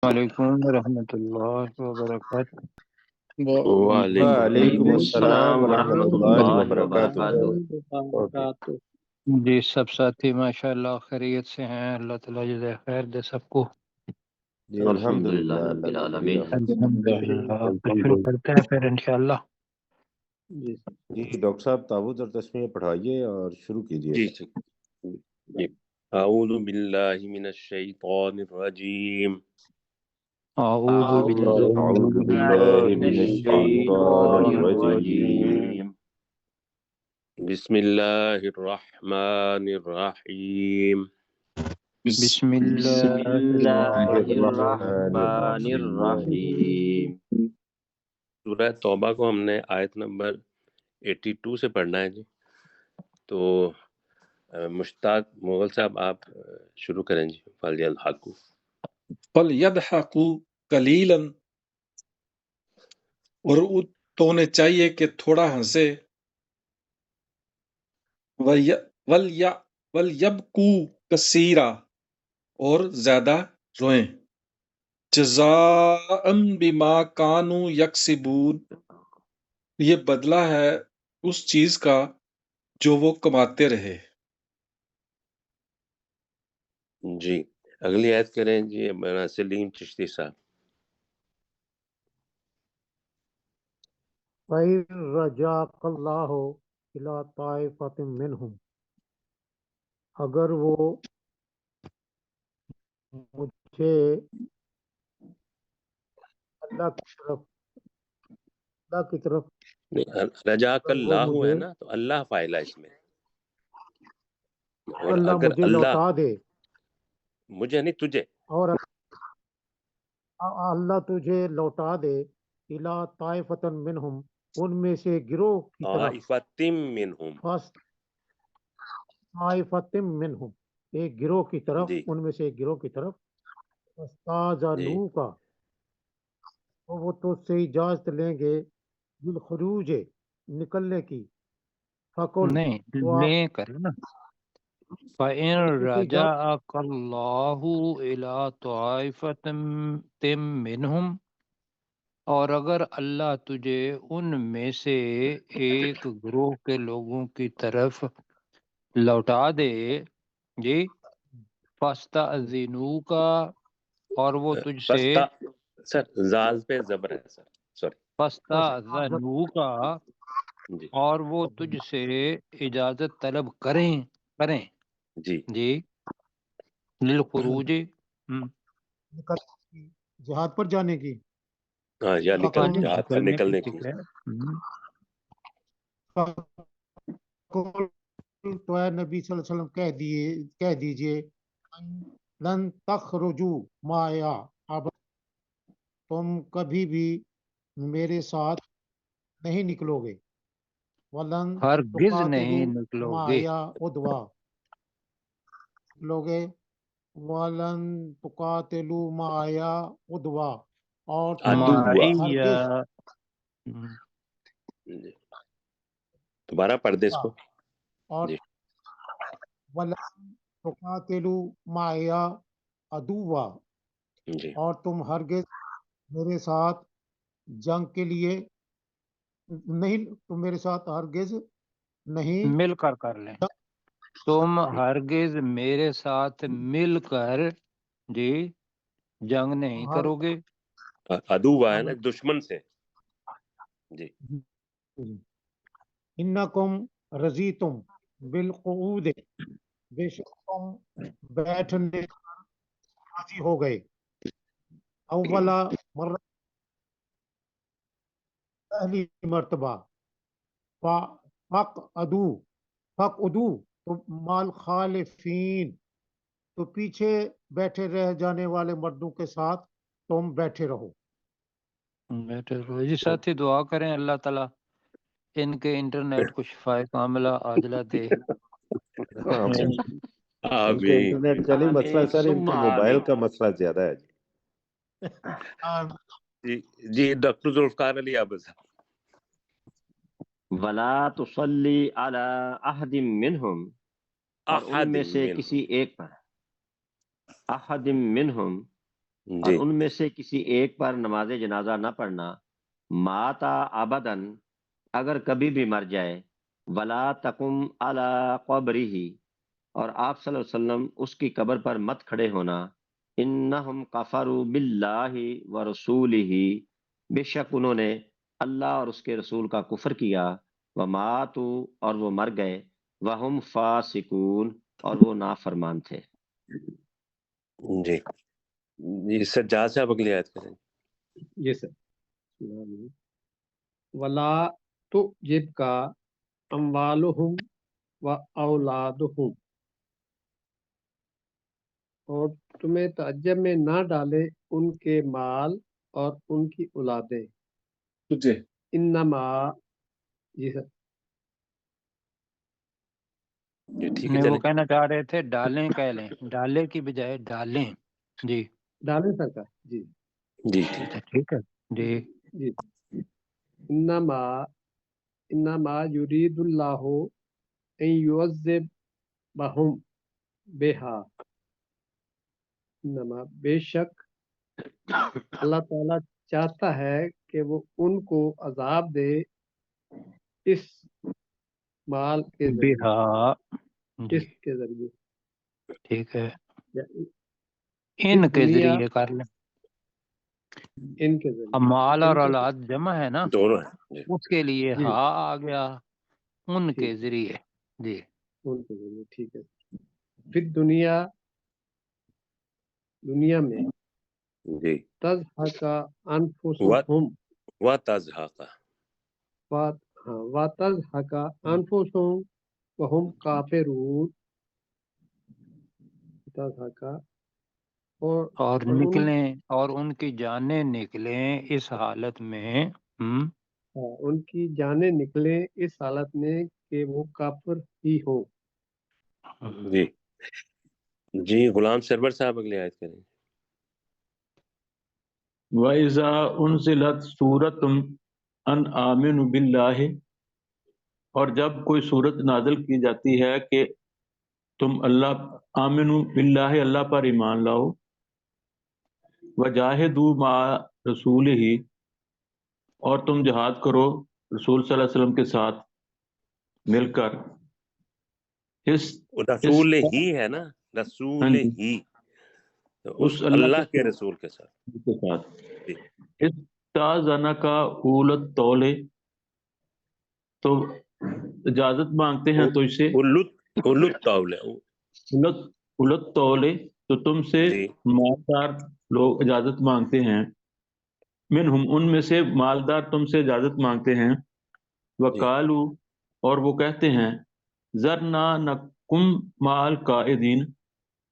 وعلیکم ورحمۃ اللہ وبرکاتہ۔ وعلیکم وعلیکم السلام السلام ورحمۃ ورحمۃ اللہ اللہ وبرکاتہ۔ وبرکاتہ۔ جی سب ساتھی ماشاء اللہ خیریت سے ہیں، اللہ تعالیٰ جزائے خیر دے سب کو۔ جی الحمدللہ، الحمدللہ رب اللہ کا شکر العالمین۔ ہے۔ الحمدللہ تو شروع کرتے ہیں پھر انشاءاللہ۔ جی ڈاکٹر صاحب تعوذ اور تسمیہ پڑھائیے اور شروع کیجیے۔ جی اعوذ باللہ من الشیطان الرجیم، اعوذ اعوذ باللہ من الشیطان الرجیم۔ بسم اللہ الرحمن الرحیم۔ بسم اللہ الرحمن الرحیم۔ سورہ توبہ کو ہم نے آیت نمبر 82 سے پڑھنا ہے جی۔ تو مشتاق مغل صاحب آپ شروع کریں جی۔ فَلْيَضْحَكُوا فَلْيَضْحَكُوا قَلِيلًا، اور تو انہیں چاہیے کہ تھوڑا ہنسے، وَلْيَبْكُوا كَثِيرًا، اور زیادہ روئیں، جَزَاءً بِمَا كَانُوا يَكْسِبُونَ، یہ بدلہ ہے اس چیز کا جو وہ کماتے رہے۔ جی اگلی آیت کریں جی مولانا سلیم چشتی صاحب۔ فَإِن رَجَاكَ اللَّهُ إِلَىٰ طَائِفَةٍ مِّنْهُمْ، اگر وہ مجھے اللہ کی طرف رجاک اگر وہ اللہ مجھے ہے نا، تو اللہ فاعل ہے اس میں، اور اللہ اگر مجھے اللہ لوٹا دے، مجھے نہیں تجھے، اور اللہ تجھے لوٹا دے، اِلیٰ طَائِفَةٍ مِّنْهُمْ، ان میں سے گروہ کی طرف، طائفۃ منہم، طَائِفَةٍ مِّنْهُمْ، ایک گروہ کی طرف، جی ان میں سے ایک گروہ کی طرف، جی فَاسْتَأْذَنُوكَ، تو وہ تجھ سے اجازت لیں گے، بالخروج، نکلنے کی، فَقُلْ، نہیں تو آپ لیں کرے نا، فَإِن سے اجازت رَجَعَكَ اللَّهُ إِلَىٰ طَائِفَةٍ مِّنْهُمْ، اور اگر اللہ تجھے ان میں سے ایک گروہ کے لوگوں کی طرف لوٹا دے، جی فَاسْتَأْذِنُوكَ، اور وہ تجھ سے پستا سر زال پہ زبر ہے سر، سوری فَاسْتَأْذَنُوكَ، جی اور وہ تجھ سے اجازت طلب کریں جی جی للخروج، جہاد پر جانے کی، ہاں یا فَقُلْ، جہاد پر نکلنے کی، ٹھیک ہے۔ فَقُلْ، تو اے نبی صلی اللہ علیہ وسلم کہہ دیجئے، لن تخرجوا معی ابدا، تم کبھی بھی میرے ساتھ نہیں نکلو گے، ولن ہرگز نہیں تقاتلوا نکلو گے، معی عدوا، نکلو گے، ولن تقاتلوا معی عدوا، اور تم عدوا، ہرگز جی دوبارہ پڑھ دے اس کو، اور جی ولن تقاتلوا معی عدوا، جی اور تم ہرگز میرے ساتھ جنگ کے لیے نہیں، تم میرے ساتھ ہرگز نہیں مل کر لیں، تم ہرگز میرے ساتھ مل کر جی جنگ نہیں کرو گے، عدو ہے نا دشمن سے، جی انکم رضیتم بالقعود، بے شک تم بیٹھنے راضی ہو گئے، اولا مرہ، پہلی مرتبہ، فقعدو تو مال خالفین، تو پیچھے بیٹھے رہ جانے والے مردوں کے ساتھ تم بیٹھے رہو۔ بیٹھے رہو جی۔ ساتھی دعا کریں اللہ تعالیٰ ان کے انٹرنیٹ کو شفائے کاملہ عاجلہ دے۔ ان کے آمین انٹرنیٹ کا نہیں مسئلہ سر، ان کے موبائل کا مسئلہ زیادہ ہے۔ جی جی ڈاکٹر ذوالفقار علی عابد صاحب۔ وَلَا تُصَلِّ عَلَىٰ أَحَدٍ مِّنْهُمْ، اور ان احد میں سے منہم، کسی ایک پر، أَحَدٍ مِّنْهُمْ، اور جی ان میں سے کسی ایک پر نماز جنازہ نہ پڑھنا، ماتا ابدن، اگر کبھی بھی مر جائے، ولا تقم علی قبرہ، اور آپ صلی اللہ علیہ وسلم اس کی قبر پر مت کھڑے ہونا، انہم کفروا باللہ ورسولہ، بے شک انہوں نے اللہ اور اس کے رسول کا کفر کیا، وماتوا، اور وہ مر گئے، وہم فاسقون، اور وہ نافرمان تھے۔ جی جی سجاد صاحب اگلی آیت کریں۔ جی سر، ولا تعجبک اموالہم و اولادہم، اور تمہیں تعجب میں نہ ڈالے ان کے مال اور ان کی اولادیں، تجھے انما، جی سر، جی ٹھیک ہے نہیں، وہ چلیں۔ کہنا چاہ رہے تھے ڈالیں کہہ لیں، ڈالے کی بجائے ڈالیں۔ جی ڈالیں سرکار، جی جی ٹھیک اچھا ٹھیک ہے جی۔ جی، انما یرید اللہ ان یعذبہم بہا، انما، بے شک اللہ تعالیٰ چاہتا ہے کہ وہ ان کو عذاب دے اس مال کے ذریعے، بہا، جی اس کے ذریعے، ٹھیک ہے، یا ان اس کے دنیا، ذریعے کر لیں۔ ان کے ذریعے، اب مال اور ان کے، اولاد جمع ہے نا، دونوں ہیں جی۔ اس کے لیے جی ہا آ گیا، ان ٹھیک، کے ذریعے۔ جی ان کے ذریعے، ٹھیک ہے۔ پھر دنیا، دنیا میں جی تضحک و انفسہم، و تضحک، وتضحک انفسہم وہم کافرون، تضحک، اور اور اور ان، نکلیں، اور ان کی جانیں نکلیں اس حالت میں، ان کی جانیں نکلیں اس حالت میں کہ وہ کافر ہی ہو۔ جی جی غلام سرور صاحب اگلی آیت کریں۔ وَإِذَا أُنزِلَتْ سُورَةٌ أَنْ آمِنُوا بِاللَّهِ، اور جب کوئی صورت نازل کی جاتی ہے کہ تم اللہ، آمنوا باللہ، اللہ پر ایمان لاؤ، وجاہدوا مع رسولہ، اور تم جہاد کرو رسول صلی اللہ علیہ وسلم کے ساتھ مل کر، اس رسول ہی ہے نا، ہاں رسول جی، ہی، اس اس اللہ اللہ کے رسول کے ساتھ۔ کے ساتھ، جی استاذنک اولت طول، تو اجازت مانگتے ہیں تجھ سے، اولت طول، الت طول، تو تم سے جی مالدار لوگ اجازت مانگتے ہیں، منہم، ان میں سے مالدار تم سے اجازت مانگتے ہیں، جی وقالو، اور وہ کہتے ہیں، ذرنا نکم مال قائدین،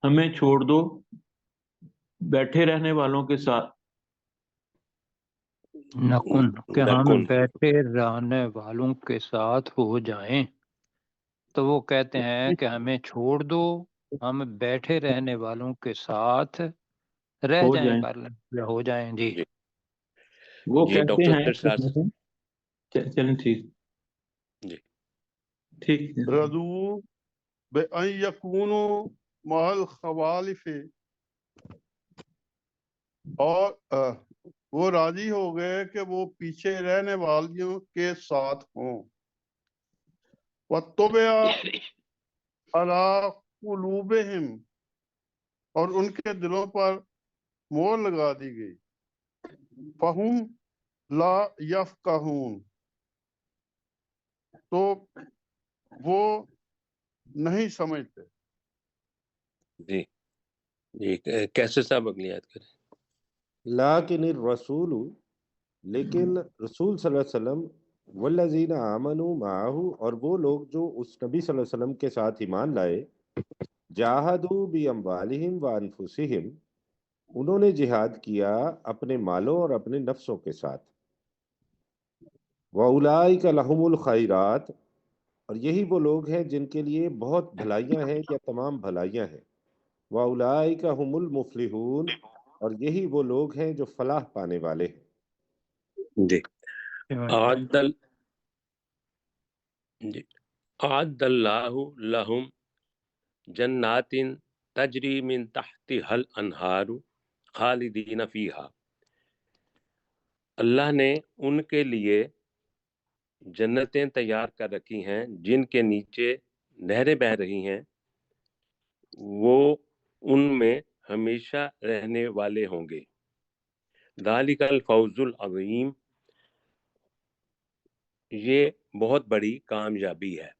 ہمیں چھوڑ دو بیٹھے رہنے والوں کے ساتھ، نکن، کہ ہم نکن، بیٹھے رہنے والوں کے ساتھ ہو جائیں، تو وہ کہتے ہیں کہ ہمیں چھوڑ دو، ہم بیٹھے رہنے والوں کے ساتھ رہ ہو جائیں، جائیں، کر لیں یا ہو جائیں۔ جی جی وہ جی کہتے ڈاکٹر ہیں ارشاد چلیں ٹھیک، جی ٹھیک ہے، رضو بأن یکونوا مع الخوالف، اور وہ راضی ہو گئے کہ وہ پیچھے رہنے والیوں کے ساتھ ہوں، وَطُبِعَ عَلَىٰ قُلُوبِهِمْ، اور ان کے دلوں پر مہر لگا دی گئی، فَهُمْ لَا يَفْقَهُونَ، تو وہ نہیں سمجھتے۔ جی جی کیسے صاحب اگلی آیت کریں۔ لیکن الرسول، لیکن رسول صلی اللہ علیہ وسلم، والذین آمنوا معہ، اور وہ لوگ جو اس نبی صلی اللہ علیہ وسلم کے ساتھ ایمان لائے، جاہدوا باموالہم وانفسہم، انہوں نے جہاد کیا اپنے مالوں اور اپنے نفسوں کے ساتھ، وَأُولَئِکَ لَهُمُ الْخَيْرَاتُ، اور یہی وہ لوگ ہیں جن کے لیے بہت بھلائیاں ہیں یا تمام بھلائیاں ہیں، وَأُولَئِکَ هُمُ الْمُفْلِحُونَ، اور یہی وہ لوگ ہیں جو فلاح پانے والے ہیں۔ جی اعد اللہ لہم جنات تجری من تحتها الانہار خالدین فیہا، اللہ نے ان کے لیے جنتیں تیار کر رکھی ہیں جن کے نیچے نہریں بہہ رہی ہیں، وہ ان میں ہمیشہ رہنے والے ہوں گے۔ ذالک الفوز العظیم، یہ بہت بڑی کامیابی ہے۔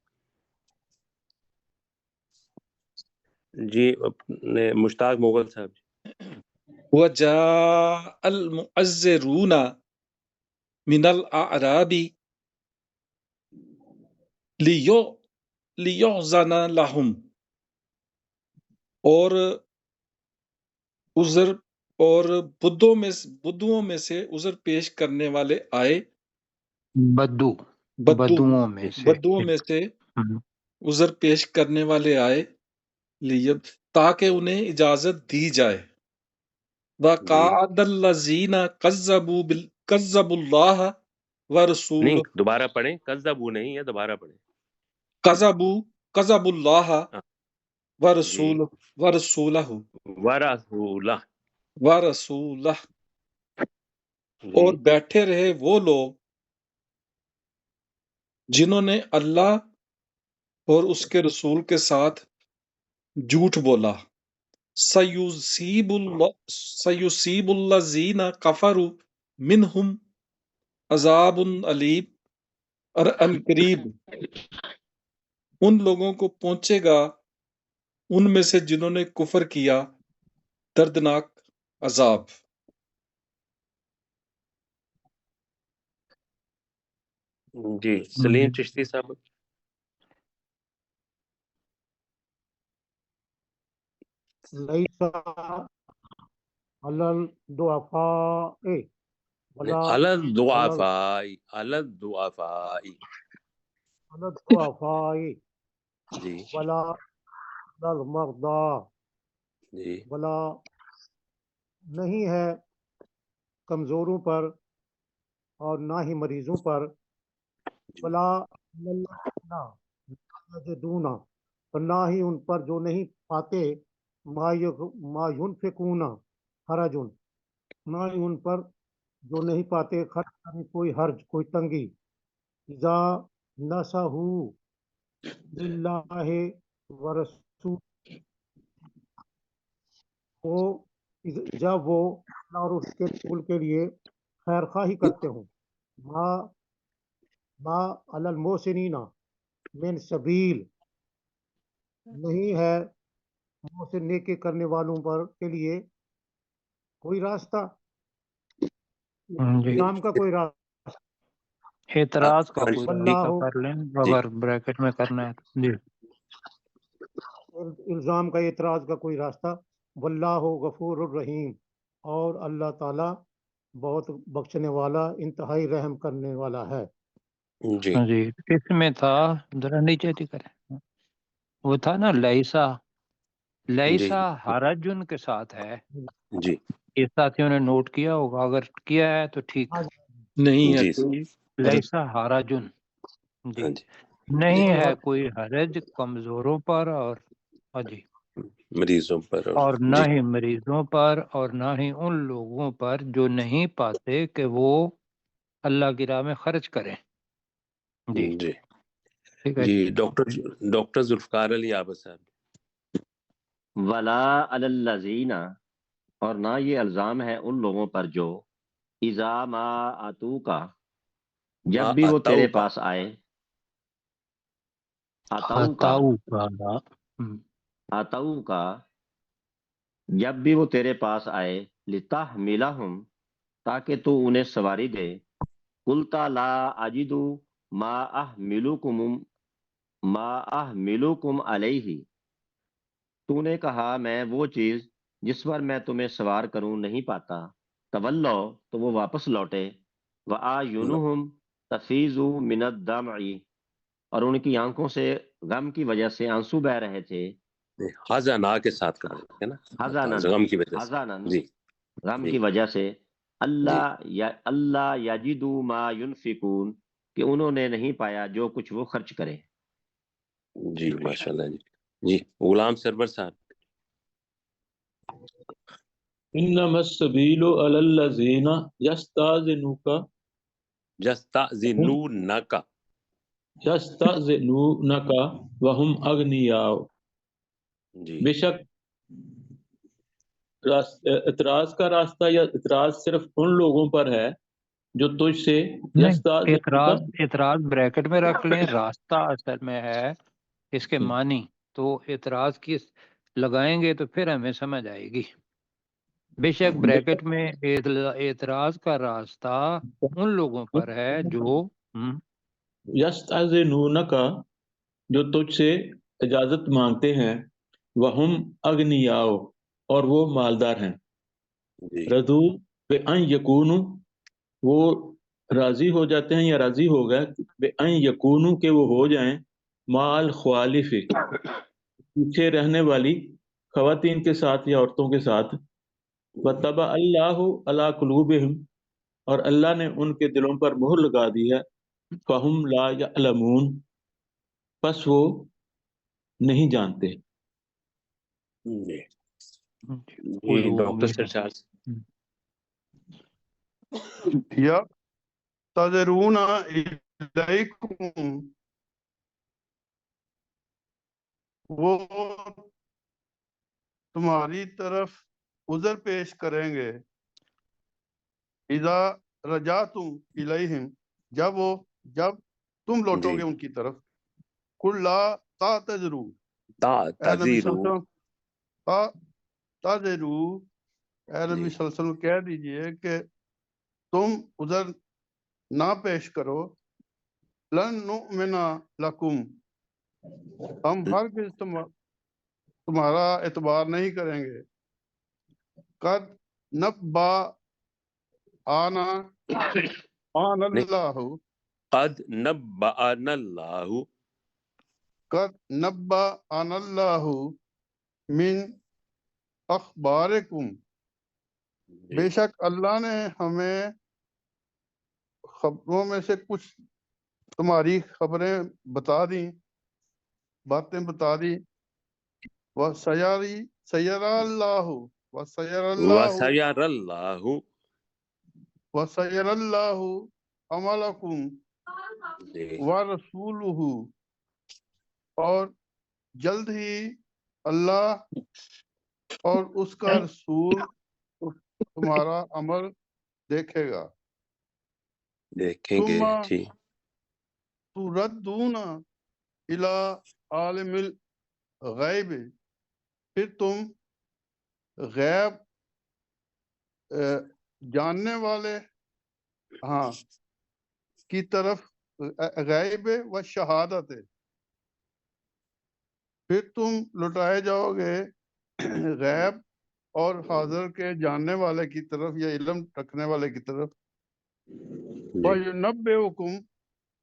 جی اپنے مشتاق مغل صاحب۔ وَجَاءَ الْمُعَذِّرُونَ مِنَ الْأَعْرَابِ لِيُؤْذَنَ لَهُمْ، اور عذر اور بدوؤں میں سے عذر پیش کرنے والے آئے، بدوؤں میں سے عذر پیش کرنے والے آئے تاکہ انہیں اجازت دی جائے۔ وَقَعَدَ الَّذِينَ كَذَّبُوا اللَّهَ وَرَسُولَهُ، نہیں دوبارہ پڑھیں، کذبوا نہیں ہے، دوبارہ پڑھیں۔ كَذَّبوا اللَّهَ وَرَسُولَهُ ورسولہ، اور بیٹھے رہے وہ لوگ جنہوں نے اللہ اور اس کے رسول کے ساتھ جھوٹ بولا۔ سَيُصِيبُ الَّذِينَ كَفَرُوا مِنْهُمْ عذاب علیم، اور عنقریب ان لوگوں کو پہنچے گا ان میں سے جنہوں نے کفر کیا دردناک عذاب۔ جی سلیم چشتی صاحب۔ لیس علی الضعفاء ولا علی الضعفاء جی ولا علی المرضى، جی ولا نہیں ہے کمزوروں پر اور نہ ہی مریضوں پر، ولا علی الذین لا یجدون، اور نہ ہی ان پر جو نہیں پاتے ما ینفقون حرج، نہ ہی ان پر جو نہیں پاتے خرچ کرنے کوئی حرج، کوئی تنگی۔ اذا نصحوا للہ ورسول، جب وہ اللہ اور اس کے رسول کے لیے خیر خواہی کرتے ہوں، ما علی المحسنین من سبیل، نہیں ہے محسن نیکی کرنے والوں پر کے لیے کوئی راستہ، اسلام کا کوئی راستہ، اعتراض کا کوئی واللہ طریقہ کر لیں اگر بریکٹ میں کرنا ہے تو۔ جی الزام کا اعتراض کا کوئی راستہ۔ واللہ غفور الرحیم، اور اللہ تعالی بہت بخشنے والا انتہائی رحم کرنے والا ہے۔ جی جی کس میں تھا ذرا نیچے تھی کریں، وہ تھا نا لیسا حرجن کے ساتھ ہے، جی یہ ساتھیوں نے نوٹ کیا ہوگا، اگر کیا ہے تو ٹھیک۔ نہیں ہے جی لیسا حرجن، جی ہاں جی نہیں ہے کوئی حرج کمزوروں پر اور جی مریضوں پر اور نہ جی ہی مریضوں پر، اور نہ ہی ان لوگوں پر جو نہیں پاتے کہ وہ اللہ کی راہ میں خرچ کریں۔ جی جی ٹھیک ہے۔ جی ڈاکٹر ذوالفقار علی عابد صاحب۔ ولا علی الذین، اور نہ یہ الزام ہے ان لوگوں پر جو اذا ما آتو کا، جب بھی وہ تیرے پاس آئے، آتاؤ کا جب بھی وہ تیرے پاس آئے، لتحملہم، تاکہ تو انہیں سواری دے، قلتا لا اجد ما احملکم علیہ، تو نے کہا میں وہ چیز جس پر میں تمہیں سوار کروں نہیں پاتا، تولو، تو وہ واپس لوٹے، وَأَعْيُنُهُمْ تَفِيضُ مِنَ الدَّمْعِ، اور ان کی آنکھوں سے غم کی وجہ سے آنسو بہ رہے تھے، حزنا کے ساتھ کر رہے ہیں نا، غم کی وجہ سے، جی غم کی وجہ سے، اللہ یجدوا ما ينفقون، کہ انہوں نے نہیں پایا جو کچھ وہ خرچ کرے۔ جی ماشاء اللہ۔ جی غلام سرور صاحب۔ انما السبیل علی الذین یستاذنوک یستأذنونک یستاذنونک وہم اغنیاء، جی بے شک اعتراض کا راستہ یا اعتراض صرف ان لوگوں پر ہے جو تجھ سے نہیں، اعتراض یستاذنوک، اعتراض بریکٹ میں رکھ لیں، راستہ اصل میں ہے اس کے معنی، تو اعتراض کی لگائیں گے تو پھر ہمیں سمجھ آئے گی۔ بے شک بریکٹ میں اعتراض کا راستہ ان لوگوں پر ہے جو یستاذنونک جو تجھ سے اجازت مانگتے ہیں، وہم اغنیاء اور وہ مالدار ہیں، جی رضو بأن یکونوا وہ راضی ہو جاتے ہیں یا راضی ہو گئے بأن یکونوا کہ وہ ہو جائیں مع الخوالف پیچھے رہنے والی خواتین کے ساتھ یا عورتوں کے ساتھ، وطبع اللہ علی قلوبہم اور اللہ نے ان کے دلوں پر مہر لگا دی ہے، فہم لا یعلمون پس وہ نہیں جانتے۔ جی کوئی جی ڈاکٹر سرشار یا تذرون الیکم وہ تمہاری طرف عذر پیش کریں گے، اذا رجعتم الیہم جب تم لوٹو گے ان کی طرف، قل لا تعتذروا اے نبی صلی اللہ علیہ وسلم تعتذروا اے نبی صلی اللہ علیہ وسلم کہہ دیجئے کہ تم عذر نہ پیش کرو، لن نؤمن لکم ہم ہرگز تمہارا اعتبار نہیں کریں گے، قد نبا آنا آن اللہ قد نبأنا اللہ قد نبا آن اللہ من اخبارکم بے شک اللہ نے ہمیں خبروں میں سے کچھ تمہاری خبریں بتا دیں، باتیں بتا دی، سیر اللہ وسیر اللہ وسیر اللہ عملکم ورسولہ اور جلد ہی اللہ اور اس کا رسول تمہارا عمل دیکھے گا، دیکھیں گے ثم جی تردون الی عالم الغیب پھر تم غیب جاننے والے کی طرف، غیب و شہادت پھر تم لٹائے جاؤ گے غیب اور حاضر کے جاننے والے کی طرف یا علم رکھنے والے کی طرف، وَيُنَبِّئُكُمْ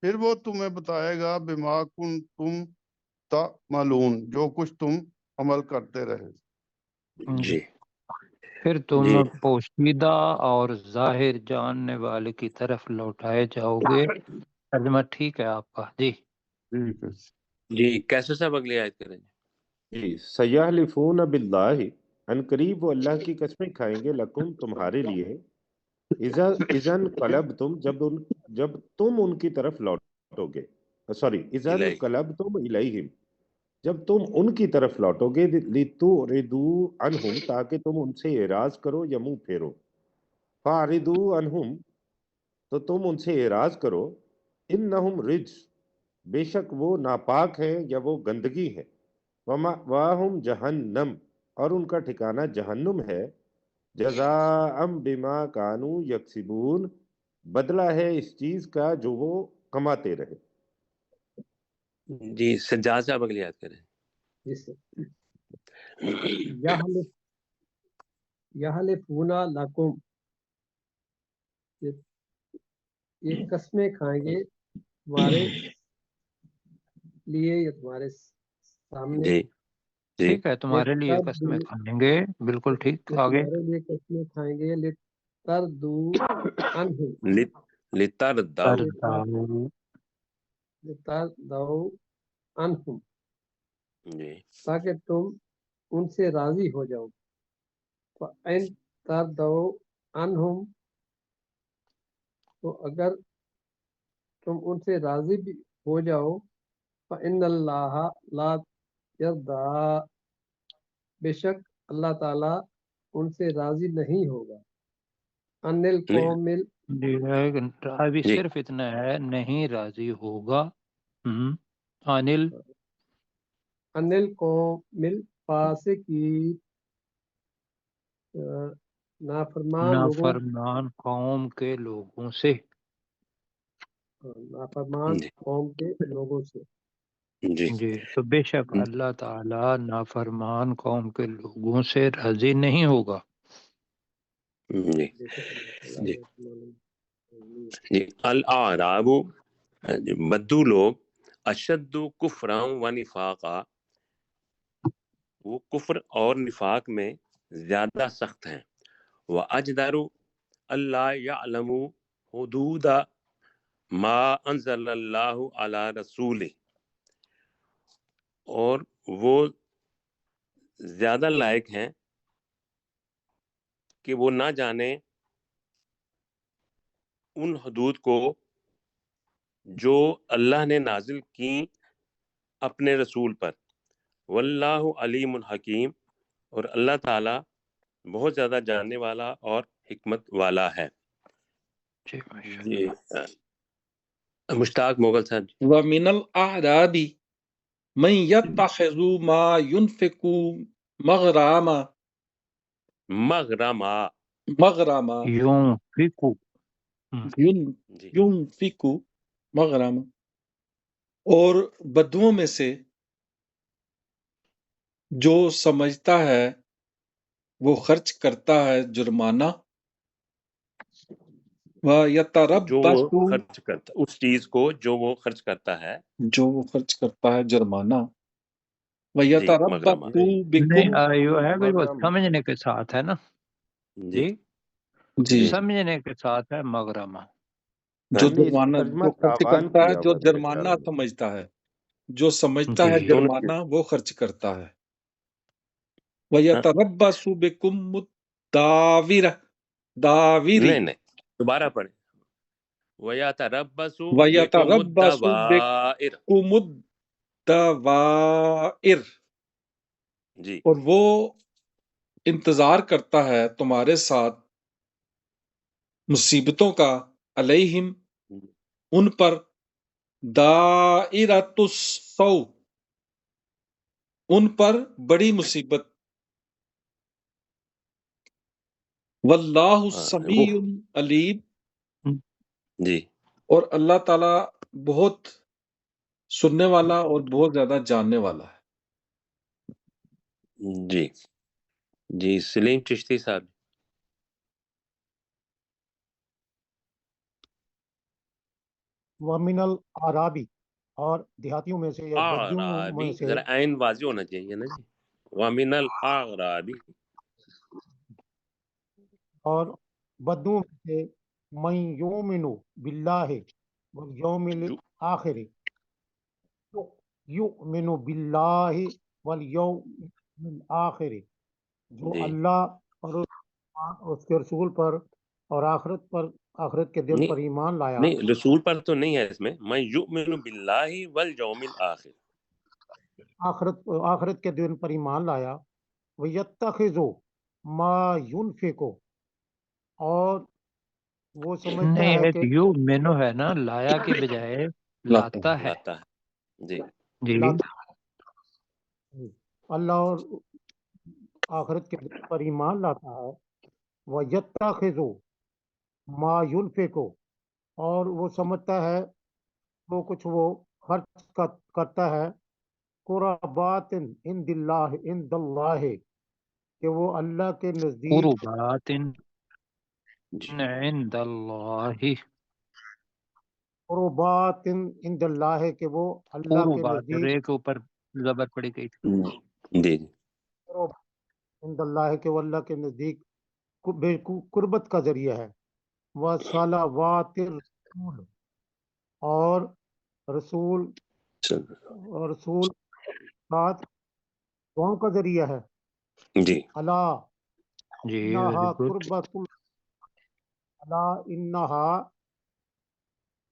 پھر وہ تمہیں بتائے گا بما کنتم تعملون جو کچھ تم عمل کرتے رہے۔ جی پھر تم جی پوشیدہ اور ظاہر جاننے والے کی طرف لوٹائے جاؤ گے۔ ترجمہ ٹھیک ہے آپ کا؟ جی ٹھیک ہے جی کیسے صاحب اگلی آیت کریں جی سیحلفون باللہ ان قریب وہ اللہ کی قسمیں کھائیں گے، لکم تمہارے لیے، اذن قلب تم جب تم ان کی طرف لوٹو گے، سوری اذن الہی قلب تم الیہم جب تم ان کی طرف لوٹو گے، لتعرضوا عنہم تاکہ تم ان سے اعراض کرو یا منہ پھیرو، فاعرضوا عنہم تو تم ان سے اعراض کرو، انہم رجس بے شک وہ ناپاک ہیں یا وہ گندگی ہے، ومأواہم جہنم اور ان کا ٹھکانہ جہنم ہے، جزاء بما کانوا یکسبون بدلہ ہے اس چیز کا جو وہ کماتے رہے۔ جی سجاد صاحب اگلی آیت کریں یحلفون لکم یہ قسمیں کھائیں گے تمہارے لیے یا تمہارے سامنے، جی جی ٹھیک ہے، تمہارے لیے قسمیں کھائیں گے، بالکل ٹھیک۔ آگے تمہارے لیے قسمیں کھائیں گے، لتردو عنہم لتردو عنہم جی تاکہ تم ان سے راضی ہو جاؤ، فَإِن تردو عنہم، تو اگر تم ان سے راضی بھی ہو جاؤ، فإن اللہ لا یرضی، بے شک اللہ تعالیٰ ان سے راضی نہیں ہوگا، ان القوم جی ابھی جی صرف اتنا ہے، نہیں راضی ہوگا انل ان القوم الفاسقین، نافرمان لوگوں، نافرمان قوم کے لوگوں سے. نافرمان جی قوم کے لوگوں سے. جی جی تو بے شک اللہ تعالیٰ نافرمان قوم کے لوگوں سے راضی نہیں ہوگا. جی بے شک اللہ تعالیٰ جی بہت معلوم. جی الاعراب، بدو لوگ، اشد کفرا و نفاقا، وہ کفر اور نفاق میں زیادہ سخت ہیں، واجدر اللہ یعلم حدود ما انزل اللہ علی رسول، اور وہ زیادہ لائق ہیں کہ وہ نہ جانے ان حدود کو جو اللہ نے نازل کی اپنے رسول پر، واللہ علیم حکیم، اور اللہ تعالی بہت زیادہ جاننے والا اور حکمت والا ہے. جی ماشاء جی مشتاق مغل صاحب. وَمِنَ الْأَعْرَابِ مَن يَتَّخِذُ مَا يُنْفِقُ مَغْرَامًا مغرما یونفقو جی يُنْفِقُ مَغْرَامًا، اور بدوؤں میں سے جو سمجھتا ہے وہ خرچ کرتا ہے جرمانہ، جو وہ وَيَتَرَبَّصُ، خرچ کرتا، اس چیز کو جو وہ خرچ کرتا ہے. جو وہ خرچ کرتا ہے جرمانہ، جی وَيَتَرَبَّصُ مغرما. نہیں بِكُمْ، نہیں آئیو ہے بالکل مغرم سمجھنے کے ساتھ ہے نا. جی جی جی جی سمجھنے کے ساتھ ہے مغرمہ. جو نہیں اس کا جرمانہ ترجمہ جو خرچ تاوان کرتا ہے، کیا جو ہوا ہے میرے جرمانہ خیال میں. سمجھتا ہے، جو سمجھتا ہے جی دونوں جرمانہ وہ خرچ کرتا ہے. ہاں، وَيَتَرَبَّصُ بِكُمْ دَاوِرِ، نہیں دوبارہ پڑھیں. وَيَتَرَبَّصُ بِكُمُ وَيَتَرَبَّصُ الدَّوَائِرَ. بِكُمُ الدَّوَائِرَ، جی اور وہ انتظار کرتا ہے تمہارے ساتھ مصیبتوں کا، علیہم ان پر، دائرۃ السوء ان پر بڑی مصیبت، واللہ وہ سمیع علیم، جی اور اللہ تعالی بہت سننے والا اور بہت زیادہ جاننے والا ہے. جی جی سلیم چشتی صاحب. وَمِنَ الْأَعْرَابِ، اور دیہاتیوں میں سے یا بدوؤں اعرابی، میں سے، ذرا عین واضح ہونا چاہیے نا جی. وَمِنَ الْأَعْرَابِ. اور بدوؤں میں سے مَن یُؤْمِنُ بِاللَّهِ وَالْیَوْمِ جو الْآخِرِ، یُؤْمِنُ بِاللَّهِ وَالْیَوْمِ الْآخِرِ، جو جی اللہ اور اس کے رسول پر اور آخرت کے دن نہیں پر ایمان لایا. نہیں رسول پر تو نہیں ہے اس میں. میں یؤمن باللہ والیوم الآخر. آخرت کے دن پر ایمان لایا. وَيَتَّخِذُ مَا يُنْفِقُ، اور وہ سمجھتا نہیں ہے ایک کہ یو مینو ہے نا، لایا کے بجائے لاتا ہے. لاتا ہے. جی جی لاتا اللہ اور آخرت کے دن پر ایمان لاتا ہے. وَيَتَّخِذُ مَا يُنْفِقُ، اور وہ سمجھتا ہے وہ کچھ وہ خرچ کرتا ہے، قربات عند اللہ، کہ وہ اللہ کے نزدیک، قربات جی عند اللہ، قربات عند اللہ، کہ وہ اللہ کے قربات نزدیک، رے کے اوپر زبر پڑی گئی تھی. جی قرب عند اللہ، کہ وہ اللہ کے نزدیک قربت کا ذریعہ ہے. وصلوات الرسول، اور رسول ساتھ دعاؤں کا ذریعہ ہے. جی اللہ جی انہا ویری گڈ. قربت الا انہا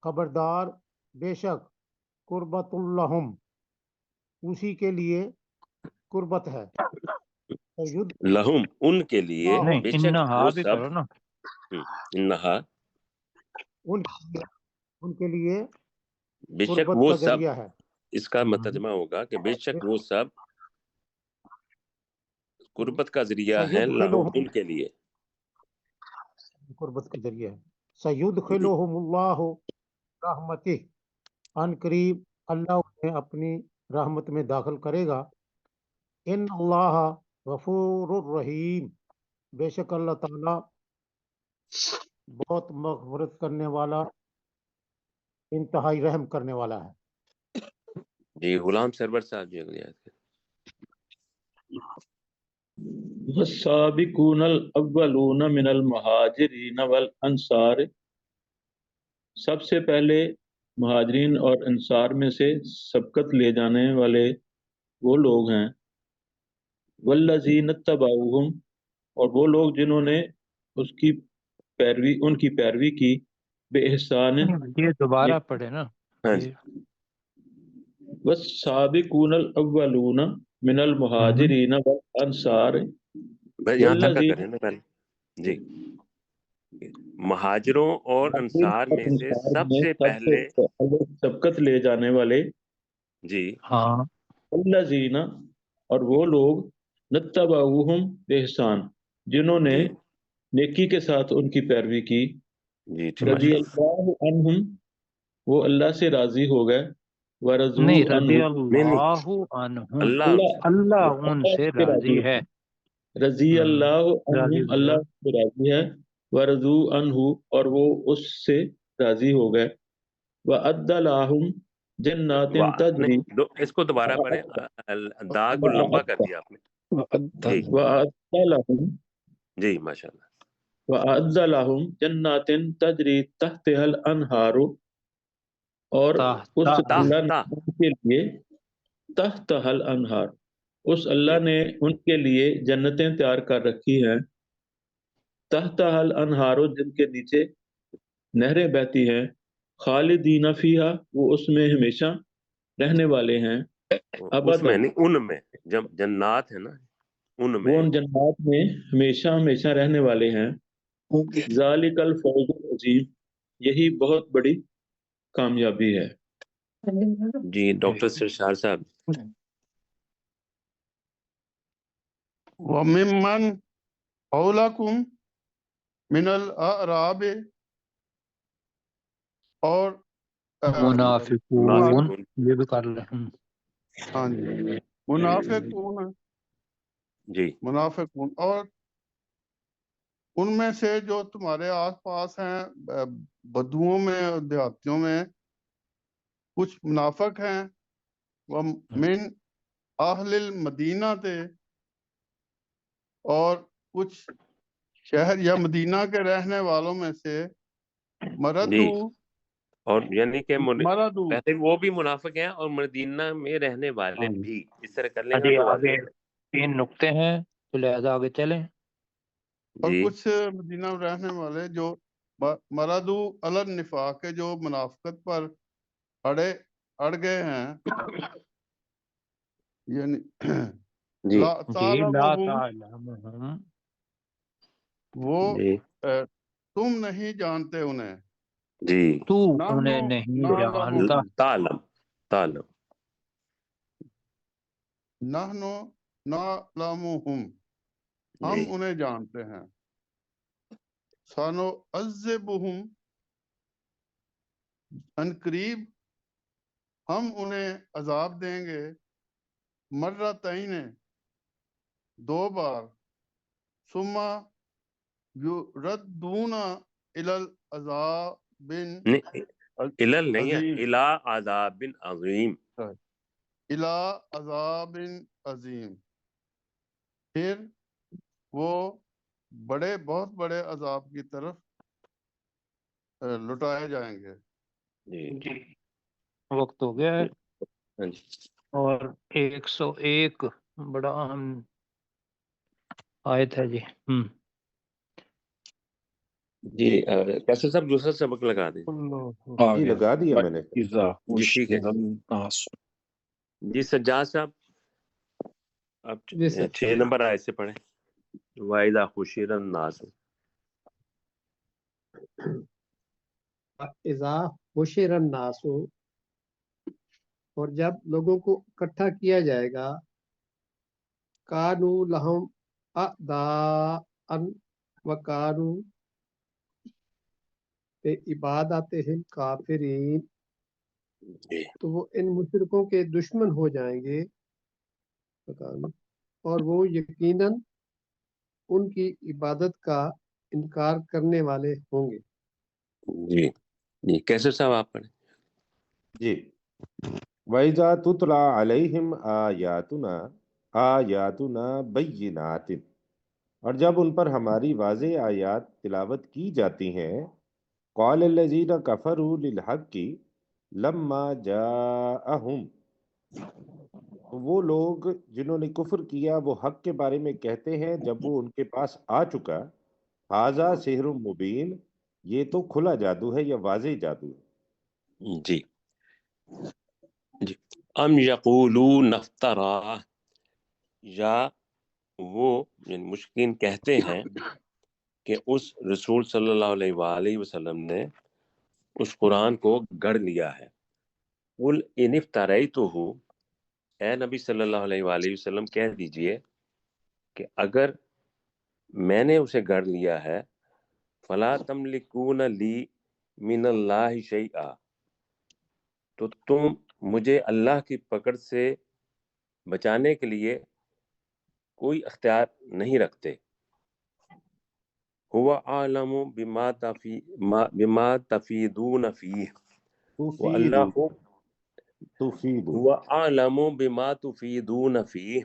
خبردار بے شک قربت الہم اسی کے لیے قربت ہے لہم ان کے لیے، نہیں بے شک انہا وہ بھی سب، کرو نا. انہا ان کے لیے بے شک قربت وہ کا سب، ذریعہ ہے. اس کا ترجمہ ہوگا کہ بے شک وہ سب قربت کا ذریعہ ہے لہم ان کے لیے. قربت کے ذریعے ہے. سیدخلہم اللہ رحمتہ ان قریب اللہ انہیں اپنی رحمت میں داخل کرے گا. ان اللہ غفور الرحیم بے شک اللہ تعالی بہت مغفرت کرنے والا انتہائی رحم کرنے والا ہے. جی غلام سرور صاحب جی اگلی آیت. والسابقون الاولون من المہاجرین والانصار، سب سے پہلے مہاجرین اور انصار میں سے سبقت لے جانے والے وہ لوگ ہیں. والذین اتبعوہم، اور وہ لوگ جنہوں نے ان کی پیروی کی، بے احسان، یہ دوبارہ پڑھے نا. ہاں جی. والسابقون الاولون من المہاجرین والانصار یہاں تک کا کریں نا پہلے. جی مہاجروں اور انصار میں سے سب سے پہلے سبقت لے جانے والے. جی ہاں. الذین، اور وہ لوگ نتبعوہم بإحسان، جنہوں نے جی نیکی کے ساتھ ان کی پیروی کی. جی رضی اللہ عنہم، وہ اللہ سے راضی ہو گئے. ورضوا نہیں رضی عنہ، اللہ عنہم، اللہ ان سے اللہ ان سے راضی ہے. رضی اللہ راضی عنہم، ہو اللہ گیا. سے راضی ہے. ورضوا عنہ، اور وہ اس سے راضی ہو گئے. وَأَعَدَّ لَهُمْ جَنَّاتٍ تَجْرِي، اس کو دوبارہ پڑھیں، دا کو لمبا کر دیا آپ نے. جی وَأَعَدَّ لَهُمْ جی ماشاء اللہ. وَأَعَدَّ لَهُمْ جَنَّاتٍ تَجْرِي تَحْتِهَا الْأَنْهَارُ، اور اس اللہ نے ان کے لیے تحتها الانہار، اس اللہ نے ان کے لیے جنتیں تیار کر رکھی ہیں. تحتها الانہار، جن کے نیچے نہریں بہتی ہیں. خالدین فیہا، وہ اس میں ہمیشہ رہنے والے ہیں. اس ابدا، میں نہیں، ان میں، جب جنات ہے نا ان میں. وہ ان جنات میں ہمیشہ ہمیشہ رہنے والے ہیں. ذالک الفوز العظیم، یہی بہت بڑی کامیابی ہے. جی ڈاکٹر سرشار صاحب. وَمِمَّنْ حَوْلَكُمْ من الاعراب، اور منافقون یہ بھی کر لیں. ہاں جی منافقون، جی منافقون، اور ان میں سے جو تمہارے آس پاس ہیں بدوؤں میں اور دیہاتیوں میں کچھ منافق ہیں. وہ من اہل المدینہ تھے، اور کچھ شہر یا مدینہ کے رہنے والوں میں سے مردو، اور یعنی کہ مردو، پہلے وہ بھی منافق ہیں اور مدینہ میں رہنے والے بھی. اس طرح کر لیں گے تو آگے 3 نقطے ہیں تو لہذا آگے چلیں. اور جی کچھ مدینہ میں رہنے والے جو مردو علی النفاق کے، جو منافقت پر اڑ گئے ہیں. یعنی جی لا جی لا تعلمہم، تعلمہم، وہ جی تم نہیں جانتے انہیں. جی تو نحن انہیں نہیں نعلمہم، جانتا. تعلم نحن نعلمہم، ہم جی انہیں جانتے ہیں. سنعذبہم، ان قریب ہم انہیں عذاب دیں گے. مرتین، 2 بار. ثم یردون الی العذاب علل نہیں ہے، عظیم، الا عذاب عظیم. الی عذاب عظیم، پھر وہ بہت بڑے عذاب کی طرف لٹائے جائیں گے. جی وقت ہو گیا ہے. ہاں جی. اور 101 بڑا اہم آیت ہے جی. جی کیسے صاحب دوسرا سبق لگا دیں؟ آ جی گیا لگا دیا میں نے. اذا جی ٹھیک ہے. حشر الناس. جی سجاد صاحب آپ جی سر. 6 نمبر آیت سے پڑھیں. وَإِذَا حُشِرَ النَّاسُ. اذا حشر الناس، اور جب لوگوں کو اکٹھا کیا جائے گا، کانو لہم اعداء وکانو بعبادتہم کافرین، جی تو وہ ان مشرکوں کے دشمن ہو جائیں گے، اور وہ یقیناً ان کی عبادت کا انکار کرنے والے ہوں گے. جی جی کیسے صاحب آپ پڑھیں. جی وَإِذَا تُتْلَى عَلَيْهِمْ آیاتنا بَيِّنَاتٍ، اور جب ان پر ہماری واضح آیات تلاوت کی جاتی ہیں، قَالَ الَّذِينَ كَفَرُوا لِلْحَقِّ لَمَّا جَاءَهُمْ، تو وہ لوگ جنہوں نے کفر کیا وہ حق کے بارے میں کہتے ہیں جب وہ ان کے پاس آ چکا، ھذا سحر مبین، یہ تو کھلا جادو ہے یا واضح جادو ہے. جی جی ام یقولون افترا، یا وہ یعنی مشرکین کہتے ہیں کہ اس رسول صلی اللہ علیہ وآلہ وسلم نے اس قرآن کو گڑھ لیا ہے. قل ان افتریتہ، اے نبی صلی اللہ علیہ وآلہ وسلم کہہ دیجئے کہ اگر میں نے اسے گڑھ لیا ہے، فلا تملکون لی من اللہ شیئا، تو تم مجھے اللہ کی پکڑ سے بچانے کے لیے کوئی اختیار نہیں رکھتے. هو اعلم بما تفیدون فیہ، وہ اللہ خوب تفیدو هو اعلم بما تفیدون فیہ،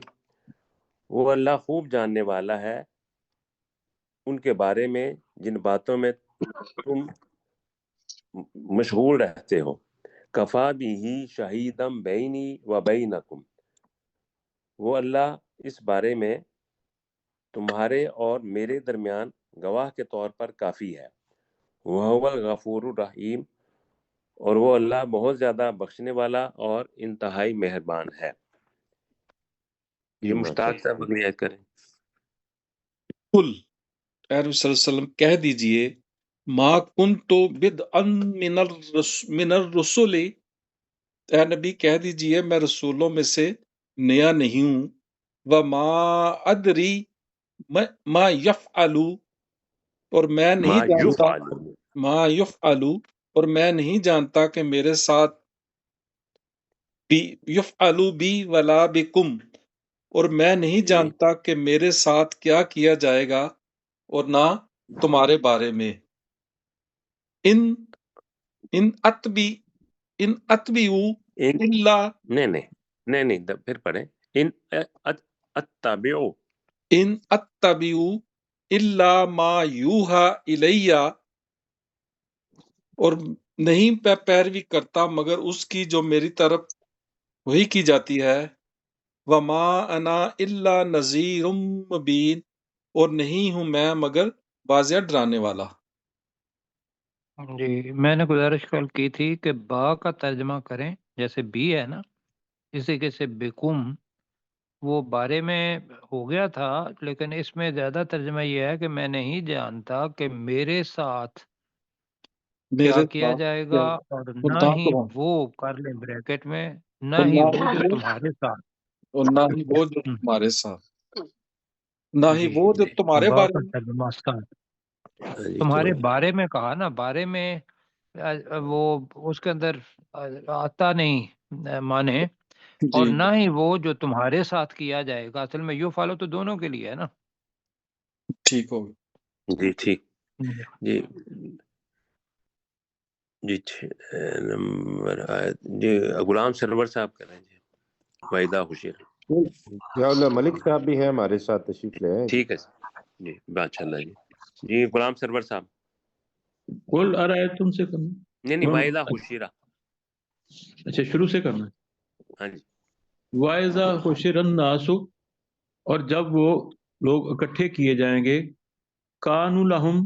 وہ اللہ خوب جاننے والا ہے ان کے بارے میں جن باتوں میں تم مشغول رہتے ہو. کفا بہ شہیدم بینی و بینکم، وہ اللہ اس بارے میں تمہارے اور میرے درمیان گواہ کے طور پر کافی ہے. وہو الغفور الرحیم، اور وہ اللہ بہت زیادہ بخشنے والا اور انتہائی مہربان ہے. جی یہ ماشاء مشتاق اللہ. صاحب اگلی آیت کریں. قل، اے رسول صلی اللہ علیہ وسلم کہہ دیجئے، ما کنت بدعا من الرسل، اے نبی کہہ دیجئے میں رسولوں میں سے نیا نہیں ہوں. وما ادری ما یفعل، اور میں ما نہیں جانتا یفعل، ما یفعل، اور میں نہیں جانتا کہ میرے ساتھ یفعل بی ولا بکم، اور میں نہیں جانتا کہ میرے ساتھ کیا کیا جائے گا اور نہ تمہارے بارے میں. ان اتبعو الا، نہیں پھر پڑھیں. ان اتبعو، ان اتبعو الا ما یوحا الیہ، اور نہیں میں پیروی کرتا مگر اس کی جو میری طرف وہی کی جاتی ہے. وما انا الا نذیر مبین، اور نہیں ہوں میں مگر واضح ڈرانے والا. جی میں نے گزارش کل کی تھی کہ با کا ترجمہ کریں، جیسے بی ہے نا، اسی کے سے بکم، وہ بارے میں ہو گیا تھا، لیکن اس میں زیادہ ترجمہ یہ ہے کہ میں نہیں جانتا کہ میرے ساتھ کیا میرے کیا ساتھ جائے کیا، گا، اور اور نہ نہ ہی وہ کر لیں بریکٹ میں، نہ ہی وہ جو تمہارے ساتھ. اور نہ ہی وہ جو تمہارے ساتھ، نہ ہی جی وہ جو تمہارے با بارے کا میں. ترجمہ ساتھ. تمہارے بارے میں کہا نا، بارے میں وہ اس کے اندر آتا نہیں مانے، اور جی نہ ہی وہ جو تمہارے ساتھ کیا جائے گا. اصل میں یو فالو تو دونوں کے لیے ہے نا. ٹھیک ہو گیا. جی ٹھیک. جی جی 6 نمبر آیت جی غلام سرور صاحب کر رہے ہیں. جی وحیدہ حشیر. یا اللہ ملک صاحب بھی ہیں ہمارے ساتھ، تشریف لے آئیں. ٹھیک ہے جی ماشاء اللہ. جی غلام سرور صاحب. قل ارأیتم سے کرنا، نہیں وحیدہ حشیرہ. اچھا شروع سے کرنا ہے. ہاں جی. وَإِذَا حُشِرَ النَّاسُ، اور جب وہ لوگ اکٹھے کیے جائیں گے، کانوا لہم،